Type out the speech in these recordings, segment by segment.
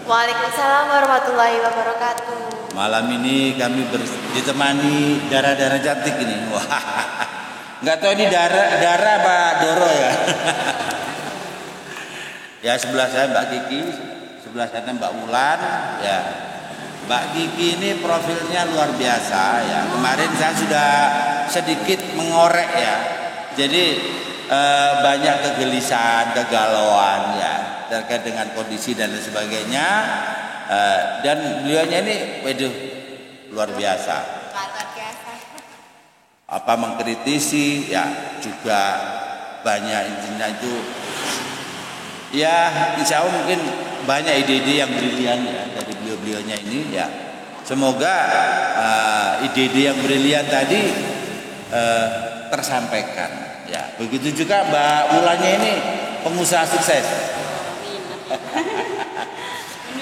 Waalaikumsalam warahmatullahi wabarakatuh. Malam ini kami ditemani Dara-Dara cantik ini. Wah, nggak tahu ini Dara apa Doro ya. Ya, sebelah saya Mbak Kiki, sebelah sana Mbak Wulan. Ya, Mbak Kiki ini profilnya luar biasa ya. Kemarin saya sudah sedikit mengorek ya. Jadi banyak kegelisahan, kegalauan ya terkait dengan kondisi dan lain sebagainya. Dan beliaunya ini, waduh, luar biasa. Apa mengkritisi ya juga banyak intinya itu. Ya, insya Allah mungkin banyak ide-ide yang brilian ya dari beliau-beliaunya ini ya. Semoga ide-ide yang brilian tadi tersampaikan. Ya, begitu juga Mbak Wulannya ini pengusaha sukses.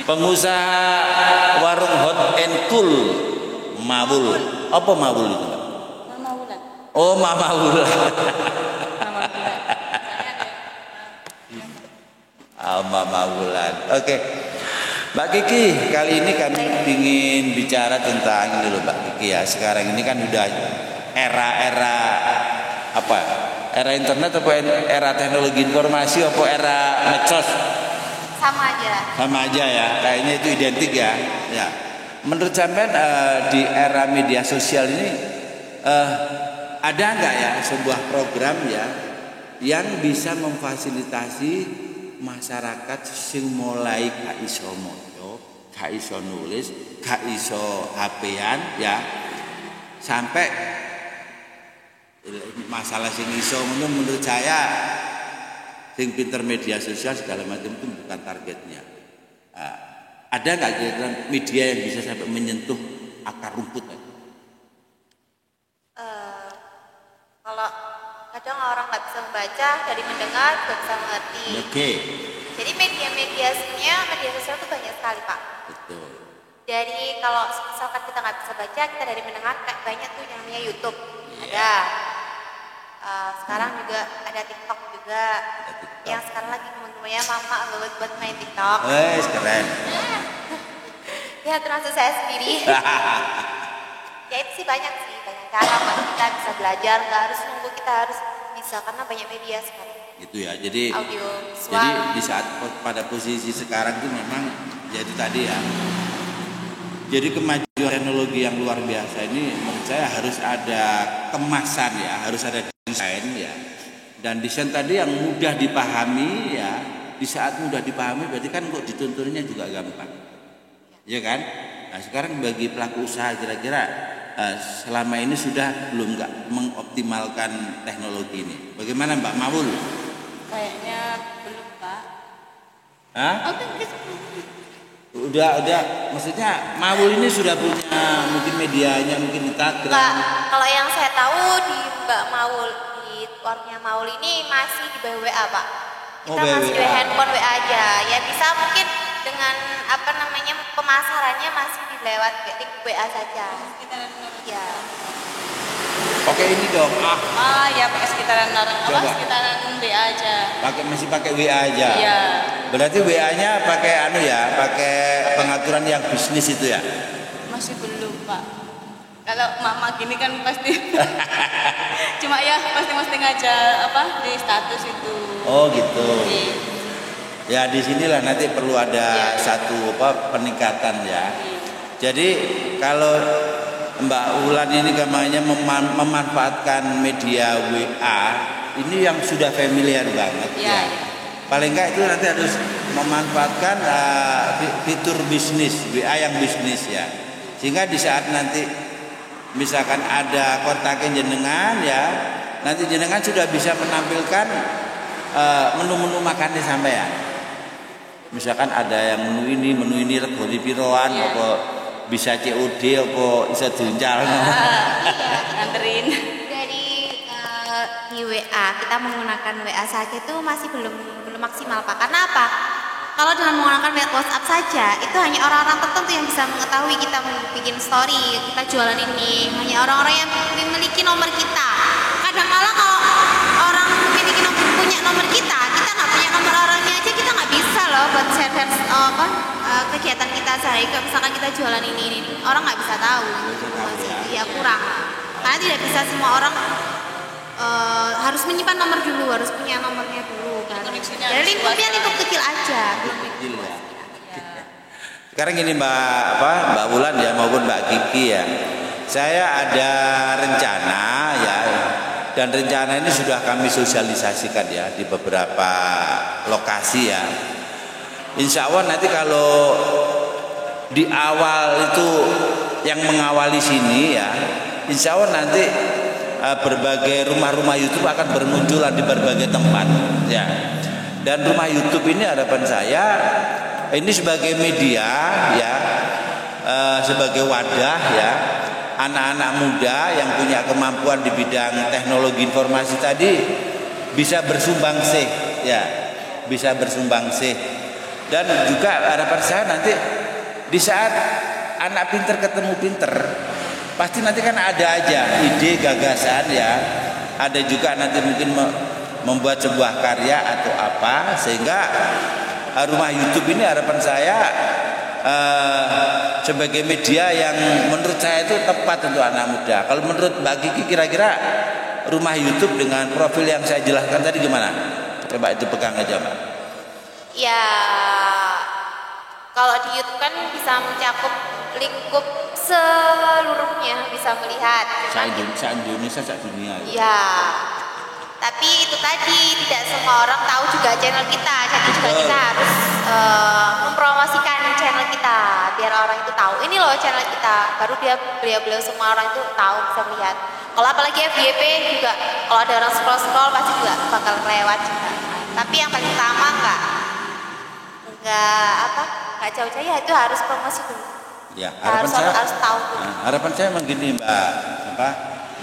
Pengusaha warung hot and cool Mawul. Apa Mawul itu? Mama Wulan. Oh, Mama Wulan. Mama Wulan. Oke. Mbak Kiki, kali ini kami ingin bicara tentang ini loh Mbak Kiki ya. Sekarang ini kan udah era-era apa? Era internet apa era teknologi informasi apa era medsos? Sama aja ya. Kayaknya itu identik ya. Ya. Menurut sampean di era media sosial ini ada nggak ya sebuah program ya yang bisa memfasilitasi masyarakat sing mulai gak iso moco, gak iso nulis, gak iso HP-an ya, sampai masalah sing iso menurut saya sing pinter media sosial segala macam itu bukan targetnya. Ada nggak kira-kira media yang bisa sampai menyentuh akar rumput? Kalau kadang orang nggak bisa membaca, dari mendengar nggak bisa mengerti. Oke. Jadi media sosial itu banyak sekali Pak. Betul. Dari kalau misalkan kita nggak bisa baca, kita dari mendengar banyak tuh yang namanya YouTube. Ada. Sekarang juga ada TikTok juga. Yang sekarang lagi teman-temannya mama buat main TikTok. Keren. Ya termasuk saya sendiri. Ya itu sih banyak cara buat kita bisa belajar, nggak harus nunggu, kita harus bisa karena banyak media sekarang. Gitu ya. Jadi audio, visual. Jadi di saat pada posisi sekarang itu memang jadi tadi ya. Jadi kemajuan teknologi yang luar biasa ini menurut saya harus ada kemasan ya, harus ada desain ya. Dan desain tadi yang mudah dipahami ya. Di saat mudah dipahami berarti kan kok dituntunnya juga gampang. Ya kan? Nah, sekarang bagi pelaku usaha kira-kira selama ini sudah belum nggak mengoptimalkan teknologi ini. Bagaimana Mbak Mawul? Kayaknya belum Pak. Hah? Udah, maksudnya Mawul ini sudah punya mungkin medianya, mungkin Instagram. Enggak, kalau yang saya tahu di Mbak Mawul, di warungnya Mawul ini masih di bawah WA Pak. Kita masih di handphone WA aja. Ya bisa mungkin dengan pemasarannya masih lewat WA saja. Ya. Pakai ini dong. Ya pakai sekitaran sekitaran WA aja. Masih pakai WA aja. Iya. Berarti WA-nya pakai pakai pengaturan yang bisnis itu ya? Masih belum Pak. Kalau mama gini kan pasti cuma ya posting aja di status itu. Oh gitu. Oke. Ya di sinilah nanti perlu ada satu peningkatan ya. Jadi kalau Mbak Wulan ini namanya memanfaatkan media WA ini yang sudah familiar banget ya. Paling enggak itu nanti harus memanfaatkan fitur bisnis WA yang bisnis ya. Sehingga di saat nanti misalkan ada kontaknya jenengan ya, nanti jenengan sudah bisa menampilkan menu-menu makannya sampean. Misalkan ada yang menu ini regoni piroan apa bisa COD apa bisa diuncal. Nganterin. Dari di WA kita menggunakan WA saja itu masih belum maksimal Pak. Karena apa? Kalau dengan menggunakan WhatsApp saja itu hanya orang-orang tertentu yang bisa mengetahui kita bikin story, kita jualan ini. Hanya orang-orang yang memiliki nomor kita. Kadang-kala kalau orang punya nomor kita nggak punya nomor orangnya aja, kita nggak bisa loh buat share ke kegiatan kita sehari, kayak misalkan kita jualan ini, orang nggak bisa tahu. Iya kurang. Karena tidak bisa semua orang harus menyimpan nomor dulu, harus punya nomornya dulu kan. Jadi lingkupnya lingkup kecil aja. Kecil ya. Sekarang gini Mbak Wulan ya maupun Mbak Kiki ya. Saya ada rencana ya, dan rencana ini sudah kami sosialisasikan ya di beberapa lokasi ya. Insya Allah nanti kalau di awal itu yang mengawali sini ya, insya Allah nanti berbagai rumah-rumah YouTube akan bermunculan di berbagai tempat ya. Dan rumah YouTube ini harapan saya ini sebagai media ya, sebagai wadah ya, anak-anak muda yang punya kemampuan di bidang teknologi informasi tadi bisa bersumbangsi ya, bisa bersumbangsi. Dan juga harapan saya nanti di saat anak pinter ketemu pinter, pasti nanti kan ada aja ide gagasan ya, ada juga nanti mungkin membuat sebuah karya atau apa, sehingga rumah YouTube ini harapan saya sebagai media yang menurut saya itu tepat untuk anak muda. Kalau menurut Mbak Kiki kira-kira rumah YouTube dengan profil yang saya jelaskan tadi gimana? Coba itu pegang aja Mbak. Ya, kalau di YouTube kan bisa mencakup lingkup seluruhnya, bisa melihat. Se-Indonesia, se-dunia. Ya, tapi itu tadi tidak semua orang tahu juga channel kita. Jadi juga kita harus mempromosikan channel kita biar orang itu tahu. Ini loh channel kita. Baru beliau semua orang itu tahu, bisa melihat. Kalau apalagi FYP juga, kalau ada orang scroll pasti juga bakal kelewat juga. Tapi yang paling utama nggak jauh-jauh ya, itu harus promosi dulu. Ya, harus tahu dulu. Harapan saya begini Mbak,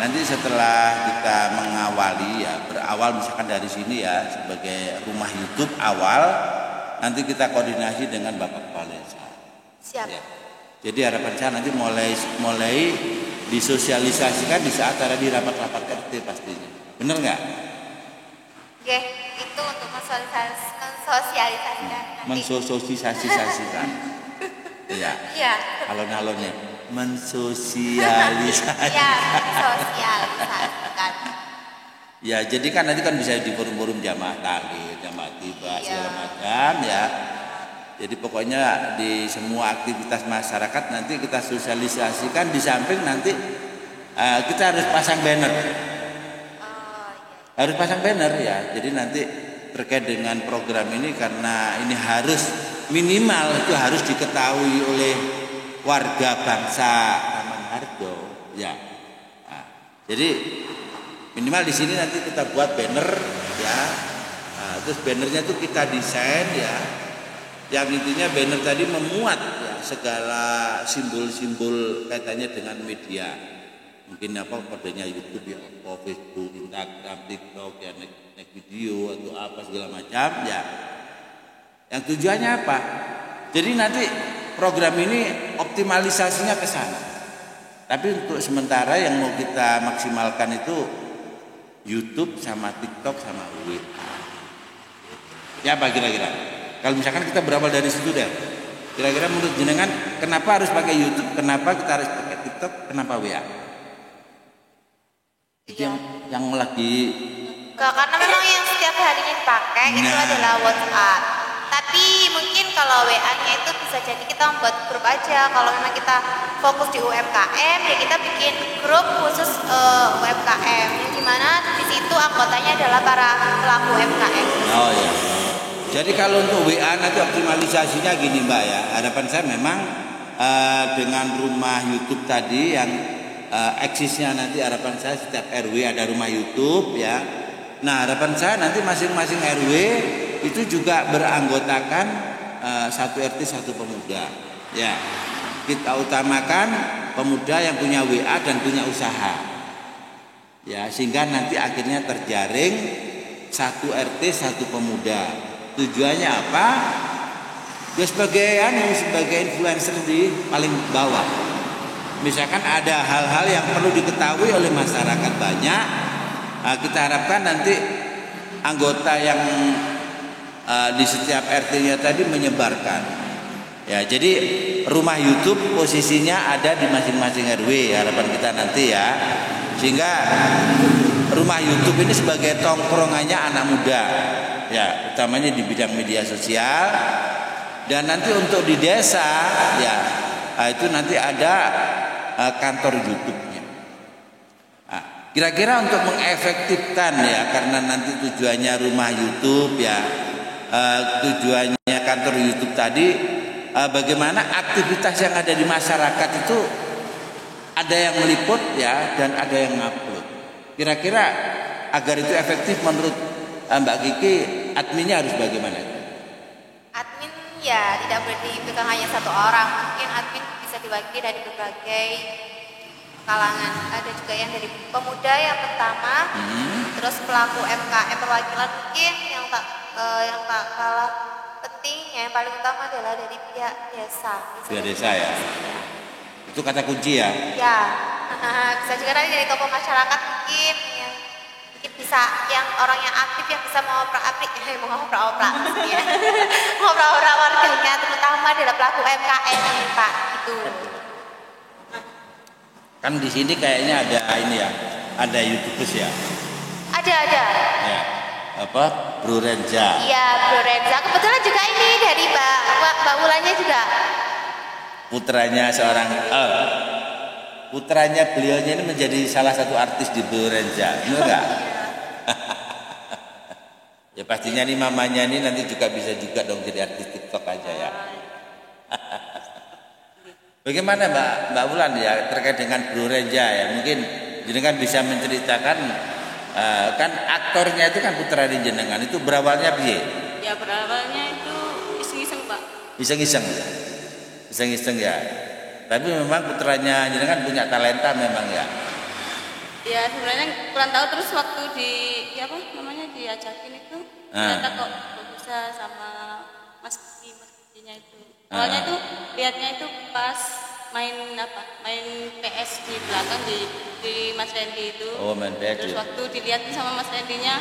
nanti setelah kita mengawali ya, berawal misalkan dari sini ya sebagai rumah YouTube awal, nanti kita koordinasi dengan Bapak Kepala Desa. Siap. Ya. Jadi harapan saya nanti mulai disosialisasikan di saat ada di rapat-rapat RT pastinya. Bener nggak? Oke, itu untuk mensosialisasikan. Mensosialisasikan. Iya. Iya. Alon-alonnya mensosialisasikan. Iya, mensosialisasikan. Ya, jadi kan nanti kan bisa di forum-forum jamaah taklim, jamaah tiba segala macam ya. Jadi pokoknya di semua aktivitas masyarakat nanti kita sosialisasikan, di samping nanti kita harus pasang banner. Harus pasang banner ya. Jadi nanti terkait dengan program ini, karena ini harus minimal itu harus diketahui oleh warga bangsa Tamanharjo ya. Nah, jadi minimal di sini nanti kita buat banner ya. Nah, terus bannernya itu kita desain ya. Yang intinya banner tadi memuat ya segala simbol-simbol kaitannya dengan media. Mungkin kodenya YouTube ya, apa Facebook, Instagram, TikTok ya, naik video atau apa segala macam ya. Yang tujuannya apa? Jadi nanti program ini optimalisasinya ke sana. Tapi untuk sementara yang mau kita maksimalkan itu YouTube sama TikTok sama WA. Ya apa kira-kira? Kalau misalkan kita berawal dari situ deh. Kira-kira menurut jenengan kenapa harus pakai YouTube? Kenapa kita harus pakai TikTok? Kenapa WA? Itu yang lagi. Karena memang yang setiap harinya dipakai itu adalah WhatsApp. Tapi mungkin kalau WA-nya itu bisa jadi kita membuat grup aja. Kalau memang kita fokus di UMKM, ya kita bikin grup khusus UMKM. Yang dimana di situ anggotanya adalah para pelaku UMKM. Oh ya. Jadi kalau untuk WA nanti optimalisasinya gini Mbak ya. Harapan saya memang dengan rumah YouTube tadi yang eksisnya nanti harapan saya setiap RW ada rumah YouTube ya. Nah harapan saya nanti masing-masing RW itu juga beranggotakan satu RT satu pemuda ya. Kita utamakan pemuda yang punya WA dan punya usaha ya, sehingga nanti akhirnya terjaring satu RT satu pemuda. Tujuannya apa? Ya sebagai influencer di paling bawah. Misalkan ada hal-hal yang perlu diketahui oleh masyarakat banyak, kita harapkan nanti anggota yang di setiap RT-nya tadi menyebarkan. Ya, jadi rumah YouTube posisinya ada di masing-masing RW, harapan kita nanti ya. Sehingga rumah YouTube ini sebagai tongkrongannya anak muda. Ya, utamanya di bidang media sosial. Dan nanti untuk di desa ya, itu nanti ada kantor YouTube-nya. Nah, kira-kira untuk mengefektifkan ya, karena nanti tujuannya rumah YouTube ya, tujuannya kantor YouTube tadi, bagaimana aktivitas yang ada di masyarakat itu ada yang meliput ya dan ada yang ngupload. Kira-kira agar itu efektif menurut Mbak Kiki, adminnya harus bagaimana? Admin ya tidak boleh dipegang hanya satu orang. Mungkin admin bisa dibagi dari berbagai kalangan. Ada juga yang dari pemuda yang pertama, terus pelaku MKM perwakilan mungkin yang tak kalah penting, yang paling utama adalah dari pihak desa. Pihak desa ya. Itu kata kunci ya. Ya, bisa juga nanti dari tokoh masyarakat mungkin yang bisa, yang orang yang aktif yang bisa ngoprak-aprik ya. Ngoprak-oprak warganya, terutama adalah pelaku MKM nih, Pak, gitu. Kan di sini kayaknya ada ini ya, ada YouTubers ya. Ada. Ya. Apa? Bro Renza. Iya, Bro Renza. Kebetulan juga ini dari Mbak Wulannya juga. Putranya seorang putranya beliaunya ini menjadi salah satu artis di Bro Renza. Benar enggak? Ya pastinya nih mamanya ini nanti juga bisa juga dong jadi artis TikTok aja ya. Bagaimana Mbak Wulan ya terkait dengan Bro Renza ya? Mungkin jenengan bisa menceritakan, kan aktornya itu kan putra jenengan, itu berawalnya piye? Ya berawalnya itu iseng-iseng Pak. Iseng-iseng ya. Tapi memang putranya jenengan punya talenta memang ya. Ya sebenarnya kurang tahu, terus waktu diajakin itu ternyata kok bisa sama Mas Kiki-nya itu. Awalnya itu lihatnya itu pas main PS di belakang di Mas Randy itu. Oh, main PS. Terus waktu dilihatin sama Mas Randy-nya,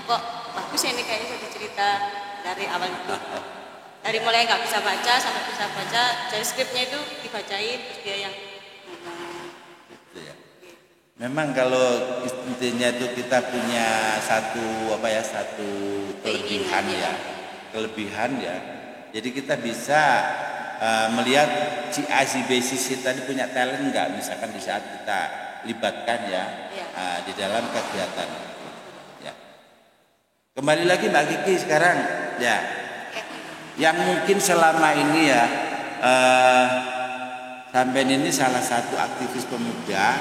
kok bagus ya ini, kayaknya jadi cerita dari awal itu. Dari mulai nggak bisa baca sampai bisa baca, dari skripnya itu dibacain, terus dia yang ngomong. Gitu ya. Memang kalau intinya itu kita punya satu kelebihan ya. Jadi kita bisa melihat si A si B si C tadi punya talent nggak, misalkan di saat kita libatkan ya, di dalam kegiatan ya. Kembali lagi Mbak Kiki sekarang ya, yang mungkin selama ini ya sampean ini salah satu aktivis pemuda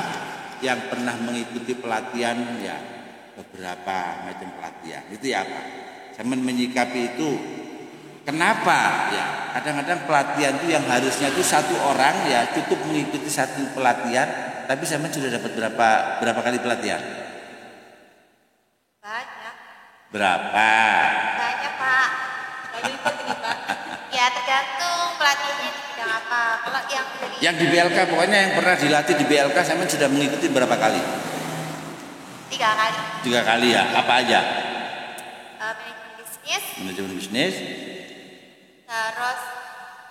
yang pernah mengikuti pelatihan ya, beberapa macam pelatihan itu ya apa? Sampean menyikapi itu kenapa ya? Kadang-kadang pelatihan itu yang harusnya itu satu orang ya cukup mengikuti satu pelatihan, tapi sampean sudah dapat berapa kali pelatihan? Banyak. Berapa? Banyak, Pak. Banyak ini, Pak. Ya tergantung pelatihnya di bidang apa. Kalau yang di BLK, pokoknya yang pernah dilatih di BLK sampean sudah mengikuti berapa kali? 3 kali. 3 kali ya. Apa aja? Manajemen bisnis. Terus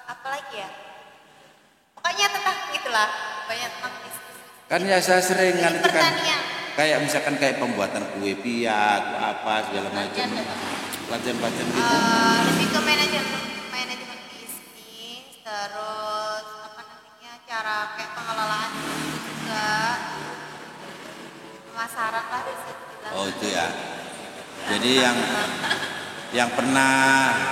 apa lagi ya? Pokoknya tentang itulah, banyak tentang bisnis. Kan ya saya sering kan itu kan Pertanian. kayak misalkan kayak pembuatan kue piak, apa segala macam. Pelatihan-pelatihan gitu. Lebih ke manajemen bisnis, terus apa namanya, cara kayak pengelolaan juga, pemasaran lah bisa dibilang. Oh itu ya. Jadi yang pernah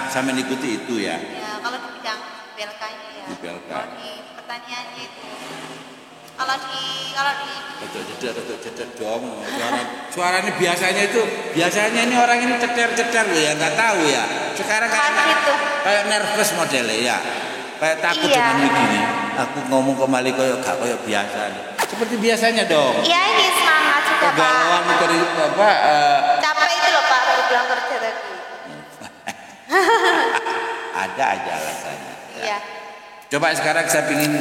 saya mengikuti itu ya. Ya kalau di bidang BLK-nya ya. Di BLK. Kalau di pertaniannya itu. Kalau di Cedek dong. Suaranya biasanya ini orang ini ceter loh ya, nggak tahu ya. Sekarang kayak nervous modelnya ya. Kayak takut dengan begini. Aku ngomong kembali kayak biasa. Seperti biasanya dong. Iya, ini semangat juga Pak. Kegalauan dari capek itu loh Pak, baru pulang kerja tadi. Ada aja alasannya. Iya. Coba sekarang saya ingin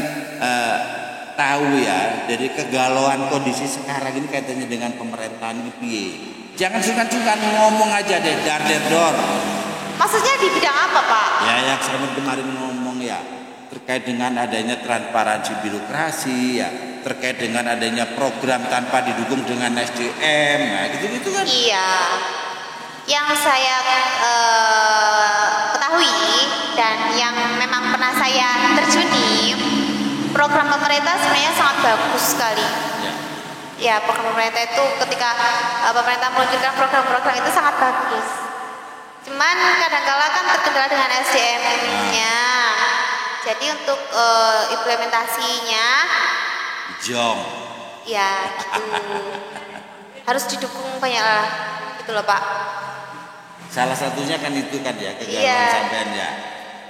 tahu ya, dari kegalauan kondisi sekarang ini kaitannya dengan pemerintahan ini piye. Jangan sungkan-sungkan ngomong aja deh, dar. Maksudnya di bidang apa Pak? Ya yang saya kemarin ngomong ya, terkait dengan adanya transparansi birokrasi, ya, terkait dengan adanya program tanpa didukung dengan SDM, nah gitu-gitu kan. Iya. Yang saya ketahui dan yang memang pernah saya terjuni, program pemerintah sebenarnya sangat bagus sekali. Ya. Ya, program pemerintah itu ketika pemerintah meluncurkan program-program itu sangat bagus. Cuman kadang-kala kan terkendala dengan SDM-nya. Jadi untuk implementasinya Jong. ya gitu. Harus didukung banyak lah gitu loh Pak. Salah satunya kan itu kan ya kegagalan Iya. sampean ya.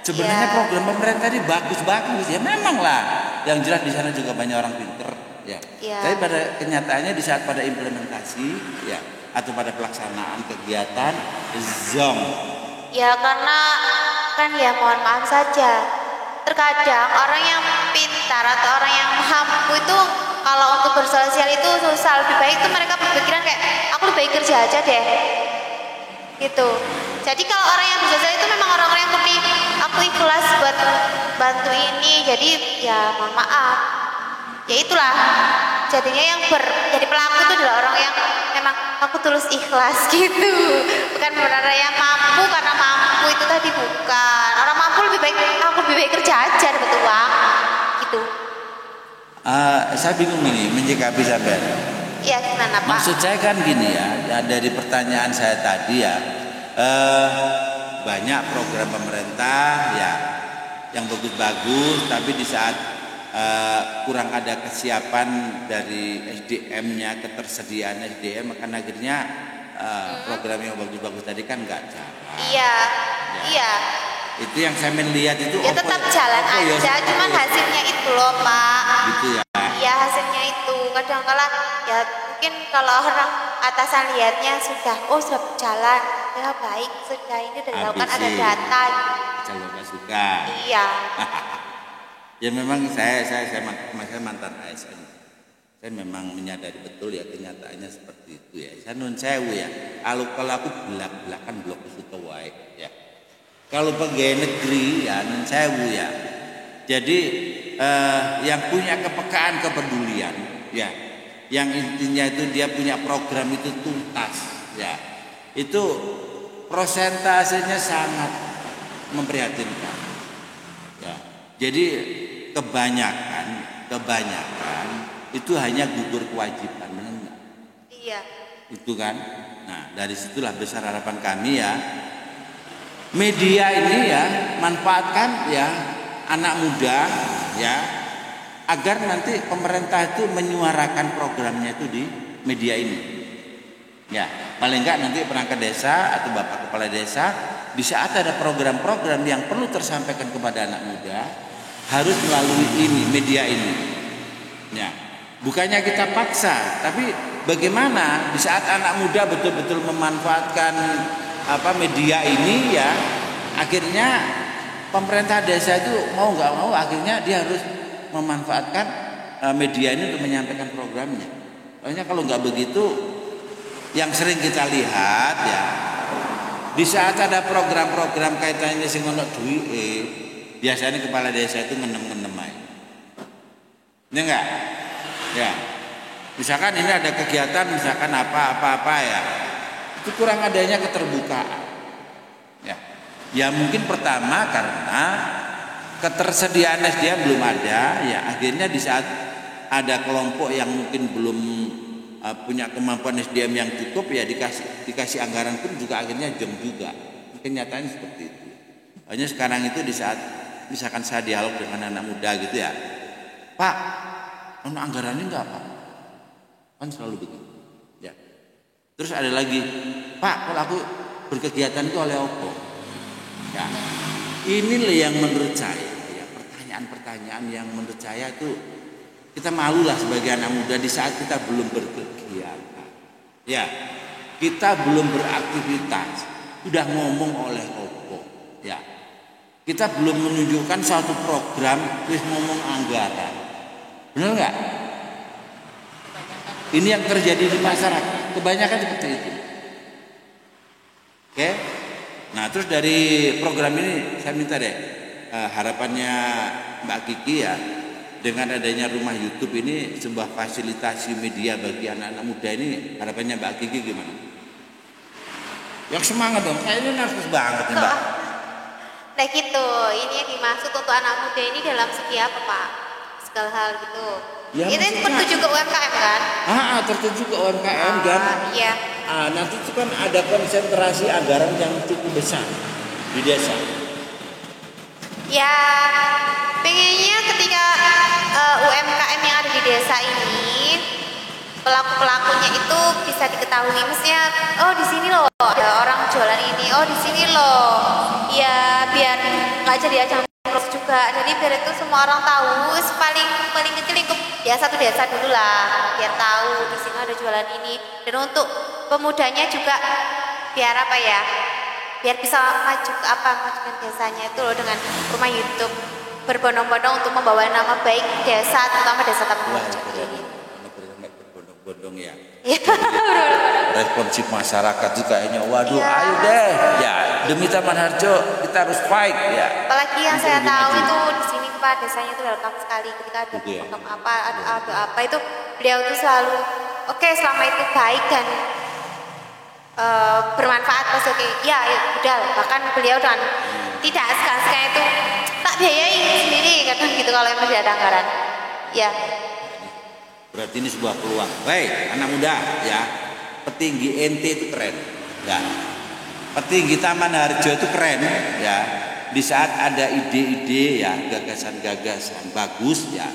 Sebenarnya Iya. program pemerintah ini bagus-bagus ya, memang lah. Yang jelas di sana juga banyak orang pinter ya. Iya. Tapi pada kenyataannya di saat pada implementasi ya atau pada pelaksanaan kegiatan zong. Ya karena kan ya mohon maaf saja. Terkadang orang yang pintar atau orang yang mampu itu kalau untuk bersosial itu susah, lebih baik itu mereka berpikiran kayak aku lebih baik kerja aja deh gitu. Jadi kalau orang yang bersosial itu memang orang-orang yang lebih aku ikhlas buat bantu ini, jadi ya mohon maaf ya itulah jadinya yang jadi pelaku itu adalah orang yang memang aku tulus ikhlas gitu, bukan benar yang mampu karena mampu itu tadi, bukan. Orang mampu lebih baik aku lebih baik kerja aja dapat uang gitu. Saya bingung ini menyikapi sampean. Iya gimana Pak? Maksud saya kan gini ya dari pertanyaan saya tadi ya, banyak program pemerintah ya yang bagus-bagus, tapi di saat kurang ada kesiapan dari SDM-nya, ketersediaan SDM, akan akhirnya program yang bagus-bagus tadi kan nggak jalan. Iya, iya. Itu yang saya melihat itu. Ya tetap jalan aja, cuman hasilnya itu loh Pak. Gitu ya. Iya hasilnya itu kadang-kala ya mungkin kalau orang atasan lihatnya sudah sudah berjalan ya baik sudah ini sudah dilakukan ada data. Kalau nggak suka. Iya. Ya memang saya mantan ASN. Saya memang menyadari betul ya kenyataannya seperti itu ya. Saya nun sewu ya. Kalau aku belak-belakan blok suka wae ya. Kalau pegawai negeri ya nun sewu ya. Jadi yang punya kepekaan kepedulian ya, yang intinya itu dia punya program itu tuntas ya, itu prosentasenya sangat memprihatinkan ya. Jadi kebanyakan itu hanya gugur kewajiban, benar enggak? Iya. Itu kan. Nah dari situlah besar harapan kami ya, media ini ya manfaatkan ya anak muda ya, agar nanti pemerintah itu menyuarakan programnya itu di media ini ya. Paling enggak nanti perangkat desa atau bapak kepala desa di saat ada program-program yang perlu tersampaikan kepada anak muda harus melalui ini, media ini ya. Bukannya kita paksa, tapi bagaimana di saat anak muda betul-betul memanfaatkan media ini ya, akhirnya pemerintah desa itu mau nggak mau akhirnya dia harus memanfaatkan media ini untuk menyampaikan programnya. Soalnya kalau nggak begitu, yang sering kita lihat ya, di saat ada program-program kaitannya sing ono duwike, biasanya kepala desa itu ngenem-ngenem aja. Ini enggak? Ya. Misalkan ini ada kegiatan misalkan apa ya, itu kurang adanya keterbukaan. Ya mungkin pertama karena ketersediaan SDM belum ada ya, akhirnya di saat ada kelompok yang mungkin belum punya kemampuan SDM yang cukup ya dikasih anggaran pun juga akhirnya jam juga. Kenyataannya seperti itu. Hanya sekarang itu di saat misalkan saya dialog dengan anak muda gitu ya, Pak, anggarannya enggak Pak? Kan selalu begitu. Ya. Terus ada lagi, Pak, kalau aku berkegiatan itu oleh apa? Ya, inilah yang menurut saya ya, pertanyaan-pertanyaan yang menurut saya itu kita malulah sebagai anak muda di saat kita belum berkegiatan. Ya, kita belum beraktivitas, sudah ngomong oleh opo. Ya, kita belum menunjukkan suatu program, terus ngomong anggaran. Benar nggak? Ini yang terjadi di masyarakat, kebanyakan seperti itu. Oke? Nah terus dari program ini saya minta deh harapannya Mbak Kiki ya, dengan adanya rumah YouTube ini sebuah fasilitasi media bagi anak-anak muda ini, harapannya Mbak Kiki gimana? Yang semangat dong, saya ini nervous banget nih Mbak. Nah gitu, ini yang dimaksud untuk anak muda ini dalam segi apa Pak? Segala hal gitu. Ya, itu maksudnya- tertuju ke UMKM kan? Tertuju ke UMKM dan Iya. nanti itu kan ada konsentrasi anggaran yang cukup besar di desa. Ya, pengennya ketika UMKM yang ada di desa ini pelaku-pelakunya itu bisa diketahui, mestinya oh di sini loh ada orang jualan ini, oh di sini loh, ya biar nggak jadi ajang terus juga, jadi biar itu semua orang tahu, paling kecil lingkup ya satu desa dulu lah, biar tahu di sini ada jualan ini, dan untuk pemudanya juga biar apa ya, biar bisa majukan desanya itu loh dengan rumah YouTube berbondong-bondong untuk membawa nama baik desa, terutama desa Taman Harjo ini. Berbondong-bondong ya. Iya. Responsif masyarakat juga kayaknya, waduh, Iya. ayo deh, ya demi Taman Harjo kita harus fight ya. Apalagi yang Untuk saya lebih tahu maju. itu di sini Pak, desanya itu lengkap sekali, ketika ada Gitu ya. potong apa, ada apa itu beliau itu selalu oke, selama itu baik dan bermanfaat pas oke, ya udah, bahkan beliau dan tidak segan-segan itu tak biayai sendiri kadang gitu kalau emang tidak ada anggaran. Ya, Berarti ini sebuah peluang. Baik, anak muda ya, petinggi NT itu keren. Ya. Petinggi Taman Harjo itu keren ya. Di saat ada ide-ide ya, gagasan-gagasan bagus ya,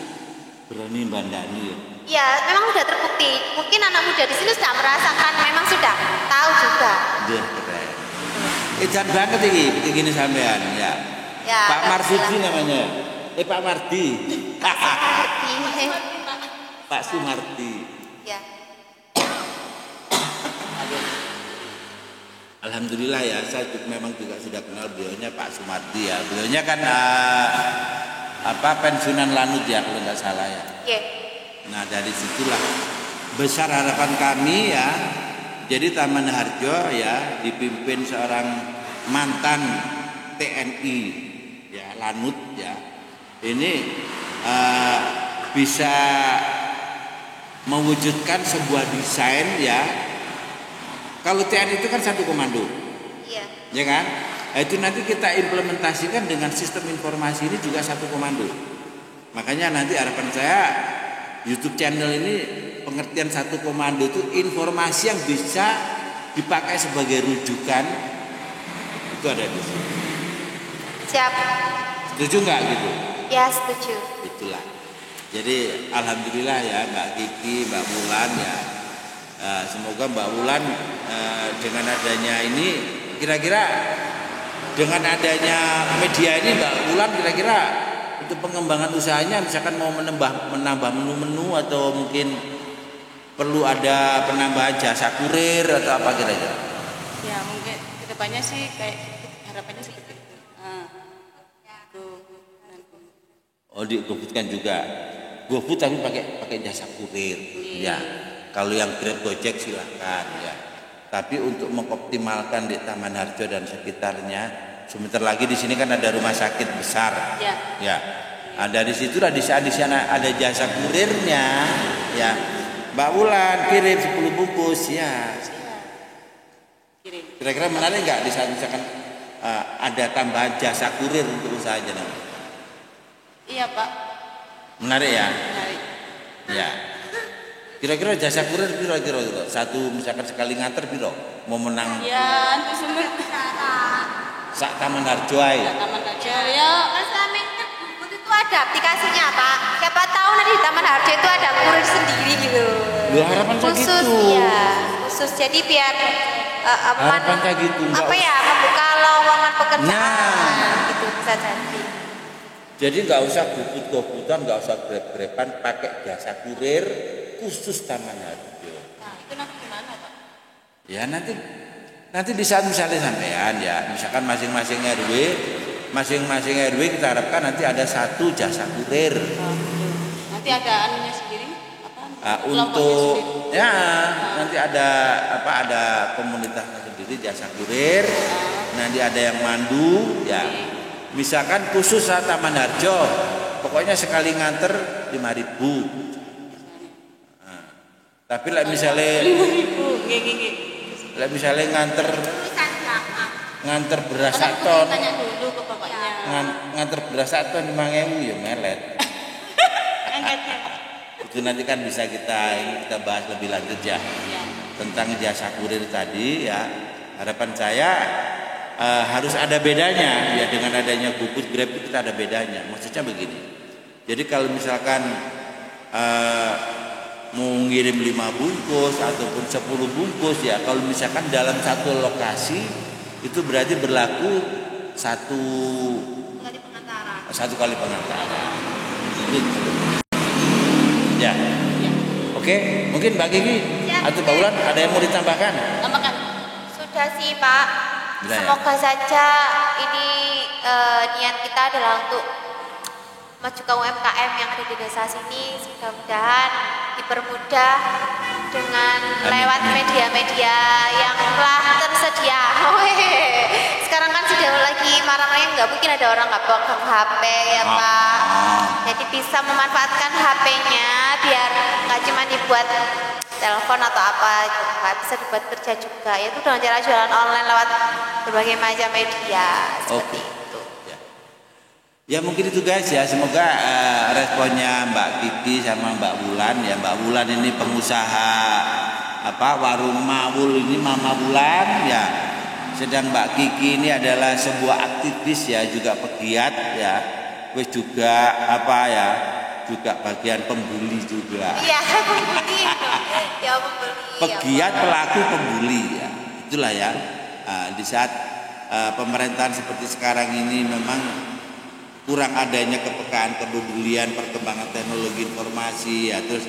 berani bandani ya. ya memang sudah terbukti. Mungkin anak muda di sini sudah merasakan, memang sudah tahu juga. Dia keren. Edan banget ini petinggi ini sampean ya. Ya, Pak Marsudi alhamdulillah. namanya. Pak Mardi. Seperti Pak Sumardi. ya. Alhamdulillah ya, saya memang juga sudah kenal beliaunya Pak Sumardi ya. Beliaunya kan pensiunan lanut ya kalau nggak salah ya. Ya. Nah dari situlah besar harapan kami ya. Jadi Taman Harjo ya dipimpin seorang mantan TNI ya, lanut ya. Ini bisa mewujudkan sebuah desain ya. Kalau TNI itu kan satu komando, Iya. ya kan? Nah, itu nanti kita implementasikan dengan sistem informasi ini juga satu komando. Makanya nanti harapan saya YouTube channel ini pengertian satu komando itu informasi yang bisa dipakai sebagai rujukan itu ada di sini. Siap. Setuju nggak gitu? Ya, setuju. Itulah. Jadi alhamdulillah ya Mbak Kiki, Mbak Wulan ya. Semoga Mbak Wulan dengan adanya ini kira-kira dengan adanya media ini Mbak Wulan kira-kira untuk pengembangan usahanya misalkan mau menambah menu-menu atau mungkin perlu ada penambahan jasa kurir atau apa kira-kira? Ya mungkin kedepannya sih kayak harapannya seperti itu. Oh di GoFood kan juga GoFood tapi pakai jasa kurir ya. Kalau yang Grab Gojek silahkan ya. Tapi untuk mengoptimalkan di Taman Harjo dan sekitarnya, sebentar lagi di sini kan ada rumah sakit besar. Ya. Ya. Ada di situlah di sana ada jasa kurirnya ya. Mbak Wulan kirim 10 bungkus ya. Kirim. Kira-kira menarik nggak di saat misalkan ada tambahan jasa kurir untuk usahanya nanti? Iya Pak. Menarik ya? Menarik. Ya. Kira-kira jasa kurir piro kira-kira? Satu misalkan sekali nganter piro? Mau menang Ya itu semua. sak Taman Harjo ae. Taman aja ya. Mas Amin kan GoFood itu ada aplikasinya Pak. Siapa tahu nanti di Taman Harjo itu ada kurir sendiri gitu. Lu harapan saya Khusus gitu. ya, khusus jadi biar Harapan saya gitu, enggak apa ya, membuka lowongan pekerjaan Nah. gitu bisa jadi. Jadi nggak usah GoFood-GoFoodan, nggak usah Grab-Graban, pakai jasa kurir khusus Taman Harjo. Nah itu nanti gimana Pak? Ya nanti di saat misalnya sampean ya, misalkan masing-masing RW kita harapkan nanti ada satu jasa kurir. Nanti ada anunya sendiri apa? Kelompoknya Untuk sendiri. ya nanti ada komunitasnya sendiri jasa kurir. Nanti ada yang mandu ya. Misalkan khusus Taman Harjo, pokoknya sekali nganter 5.000. Nah, tapi lah misalnya 5.000, lah misalnya nganter beras Karena 1 ton, tanya dulu ke bapaknya. nganter beras 1 ton 5.000 ya melet. Angkatnya. Itu nanti kan bisa kita bahas lebih lanjut ya, tentang jasa kurir tadi ya. Harapan saya harus ada bedanya ya, dengan adanya GoFood, Grab itu kita ada bedanya. Maksudnya begini. Jadi kalau misalkan mau ngirim 5 bungkus ataupun 10 bungkus ya, kalau misalkan dalam satu lokasi itu berarti berlaku satu kali pengantaran. Gitu. Ya. Oke, mungkin Mbak Gigi atau Mbak Ulan ada yang mau ditambahkan? Tambahkan. Sudah sih Pak. Sudah, ya? Semoga saja ini niat kita adalah untuk memajukan UMKM yang ada di desa sini. Mudah-mudahan dipermudah dengan lewat media-media yang telah tersedia. Sekarang kan sudah lagi marak-maraknya, nggak mungkin ada orang nggak bawa HP ya Pak. Jadi bisa memanfaatkan HP-nya biar nggak cuma dibuat telepon atau apa, juga bisa dibuat kerja juga. Itu dengan cara jualan online lewat berbagai macam media seperti itu. Ya mungkin itu guys ya, semoga responnya Mbak Kiki sama Mbak Wulan ya. Mbak Wulan ini pengusaha warung Mawul ini, Mama Wulan ya. Sedang Mbak Kiki ini adalah sebuah aktivis ya, juga pegiat ya. Wes juga juga bagian pembuli juga. Iya, pembuli. Ya pembuli. Pegiat pelaku pembuli ya. Itulah ya. Di saat pemerintahan seperti sekarang ini memang kurang adanya kepekaan, kepedulian, perkembangan teknologi informasi ya. Terus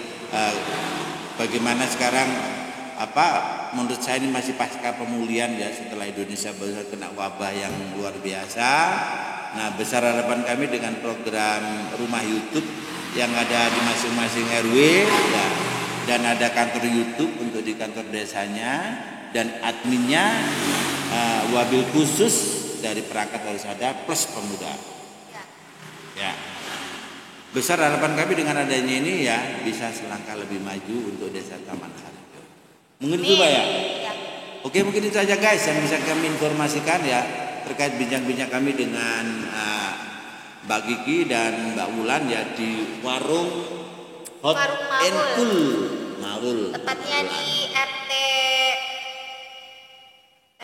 bagaimana sekarang menurut saya ini masih pasca pemulihan ya, setelah Indonesia baru kena wabah yang luar biasa. Nah, besar harapan kami dengan program rumah YouTube yang ada di masing-masing RW ya, dan ada kantor YouTube untuk di kantor desanya, dan adminnya wabil khusus dari perangkat harus ada plus pemuda. Ya. Besar harapan kami dengan adanya ini ya, bisa selangkah lebih maju untuk desa Taman Harjo. Mungkin itu Pak ya? Oke, mungkin itu saja guys yang bisa kami informasikan ya terkait bincang-bincang kami dengan Mbak Kiki dan Mbak Wulan ya di warung Hot and Cool Mawul. Tepatnya di RT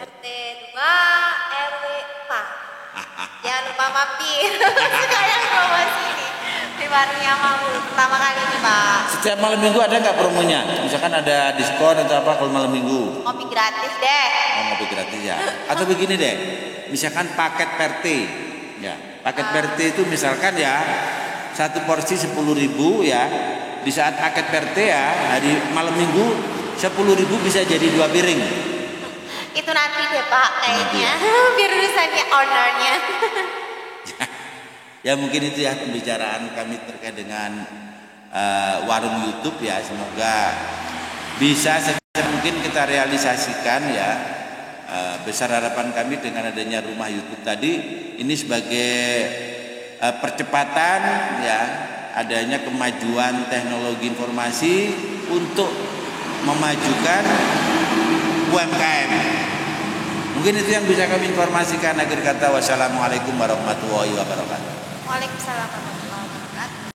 2 RW 4. Jangan lupa mampir. Sekarang promosi ini di warungnya Mawul pertama kali ini Pak. Setiap malam minggu ada nggak promonya? Misalkan ada diskon atau apa kalau malam minggu? Kopi gratis deh. Oh, kopi gratis ya. Atau begini deh, misalkan paket PRT ya. Paket PRT itu misalkan ya satu porsi 10.000 ya. Di saat paket PRT ya hari malam minggu 10.000 bisa jadi 2 piring. Itu nanti deh Pak kayaknya. Biar urusannya ownernya. Ya mungkin itu ya pembicaraan kami terkait dengan warung YouTube ya. Semoga bisa segera mungkin kita realisasikan ya. Besar harapan kami dengan adanya rumah YouTube tadi ini sebagai percepatan ya adanya kemajuan teknologi informasi untuk memajukan UMKM. Mungkin itu yang bisa kami informasikan. Akhir kata wassalamualaikum warahmatullahi wabarakatuh. Waalaikumsalam.